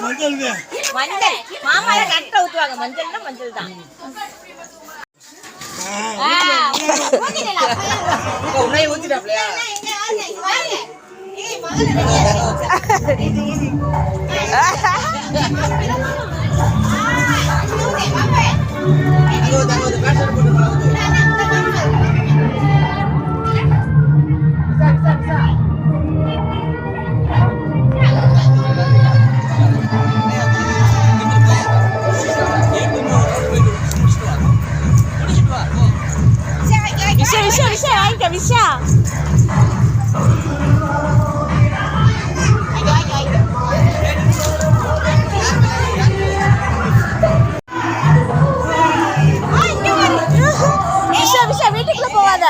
மஞ்சள் மாமால கட்ட ஊத்துவாங்க மஞ்சள்னா மஞ்சள் தான் உன்னை ஊத்திட்டாப்லையா விஷயம் வாங்கிக்க விஷயம் வீட்டுக்குள்ள போவாத